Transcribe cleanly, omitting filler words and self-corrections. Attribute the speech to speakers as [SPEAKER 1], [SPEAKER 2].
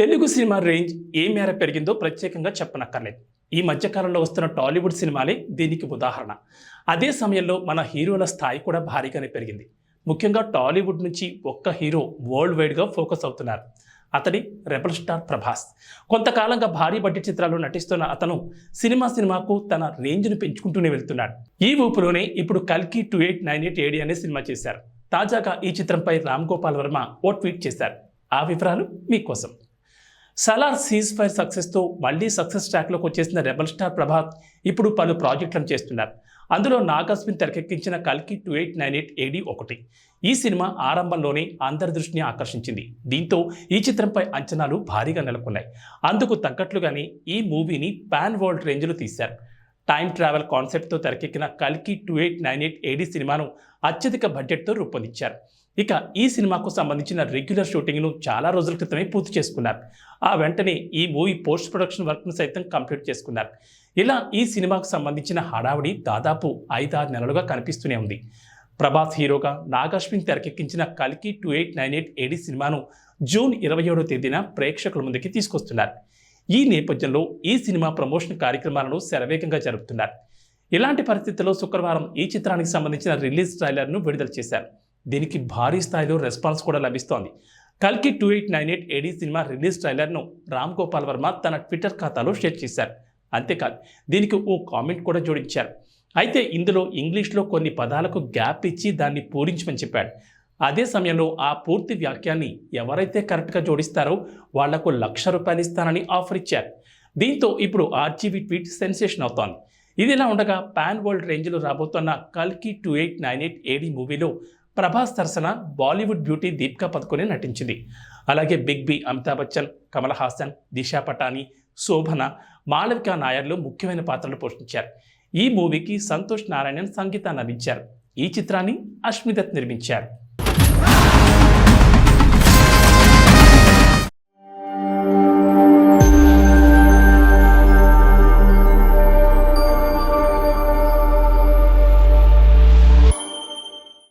[SPEAKER 1] Telugu cinema range ఏ మేర పెరిగిందో ప్రత్యేకంగా చెప్పనక్కర్లేదు. ఈ మధ్యకాలంలో వస్తున్న టాలీవుడ్ సినిమాలే దీనికి ఉదాహరణ. అదే సమయంలో మన హీరోల స్థాయి కూడా భారీగానే పెరిగింది. ముఖ్యంగా టాలీవుడ్ నుంచి ఒక్క హీరో వరల్డ్ వైడ్గా ఫోకస్ అవుతున్నారు. అతడి రెబల్ స్టార్ ప్రభాస్. కొంతకాలంగా భారీ బడ్జెట్ చిత్రాల్లో నటిస్తున్న అతను సినిమాకు తన రేంజ్ను పెంచుకుంటూనే వెళ్తున్నాడు. ఈ ఊపులోనే ఇప్పుడు కల్కి 2898 AD అనే సినిమా చేశారు. తాజాగా ఈ చిత్రంపై రామ్ గోపాల్ వర్మ ఓ ట్వీట్ చేశారు. ఆ వివరాలు మీకోసం. సలార్ సీజ్ ఫైర్ సక్సెస్తో మళ్లీ సక్సెస్ ట్రాక్లోకి వచ్చేసిన రెబల్ స్టార్ ప్రభాస్ ఇప్పుడు పలు ప్రాజెక్టులను చేస్తున్నారు. అందులో నాగ్ అశ్విన్ తెరకెక్కించిన కల్కి 2898 AD ఒకటి. ఈ సినిమా ఆరంభంలోనే అందరి దృష్టిని ఆకర్షించింది. దీంతో ఈ చిత్రంపై అంచనాలు భారీగా నెలకొన్నాయి. అందుకు తగ్గట్లుగానే ఈ మూవీని పాన్ వరల్డ్ రేంజ్లో తీశారు. టైమ్ ట్రావెల్ కాన్సెప్ట్తో తెరకెక్కిన కల్కి 2898 AD సినిమాను అత్యధిక బడ్జెట్తో రూపొందించారు. ఇక ఈ సినిమాకు సంబంధించిన రెగ్యులర్ షూటింగ్ను చాలా రోజుల క్రితమే పూర్తి చేసుకున్నారు. ఆ వెంటనే ఈ మూవీ పోస్ట్ ప్రొడక్షన్ వర్క్ను సైతం కంప్లీట్ చేసుకున్నారు. ఇలా ఈ సినిమాకు సంబంధించిన హడావుడి దాదాపు 5-6 నెలలుగా కనిపిస్తూనే ఉంది. ప్రభాస్ హీరోగా నాగ్ అశ్విన్ తెరకెక్కించిన కల్కి 2898 AD సినిమాను జూన్ 27వ తేదీన ప్రేక్షకుల ముందుకి తీసుకొస్తున్నారు. ఈ నేపథ్యంలో ఈ సినిమా ప్రమోషన్ కార్యక్రమాలను శరవేగంగా జరుపుతున్నారు. ఇలాంటి పరిస్థితుల్లో శుక్రవారం ఈ చిత్రానికి సంబంధించిన రిలీజ్ ట్రైలర్ను విడుదల చేశారు. దీనికి భారీ స్థాయిలో రెస్పాన్స్ కూడా లభిస్తోంది. కల్కి 2898 AD సినిమా రిలీజ్ ట్రైలర్ను రామ్ గోపాల్ వర్మ తన ట్విట్టర్ ఖాతాలో షేర్ చేశారు. అంతేకాదు దీనికి ఓ కామెంట్ కూడా జోడించారు. అయితే ఇందులో ఇంగ్లీష్లో కొన్ని పదాలకు గ్యాప్ ఇచ్చి దాన్ని పూరించమని చెప్పాడు. అదే సమయంలో ఆ పూర్తి వాక్యాన్ని ఎవరైతే కరెక్ట్గా జోడిస్తారో వాళ్లకు ₹1,00,000 ఇస్తానని ఆఫర్ ఇచ్చారు. దీంతో ఇప్పుడు ఆర్జీవీ ట్వీట్ సెన్సేషన్ అవుతోంది. ఇదిలా ఉండగా పాన్ వరల్డ్ రేంజ్లో రాబోతున్న కల్కి 2898 AD మూవీలో ప్రభాస్ సరసన బాలీవుడ్ బ్యూటీ దీపికా పదుకొనే నటించింది. అలాగే బిగ్ బి అమితాబ్ బచ్చన్, కమల్ హాసన్, దిశా పటాని, శోభన, మాళవికా నాయర్లు ముఖ్యమైన పాత్రలు పోషించారు. ఈ మూవీకి సంతోష్ నారాయణన్ సంగీతాన్ని అందించారు. ఈ చిత్రాన్ని అశ్మిదత్ నిర్మించారు.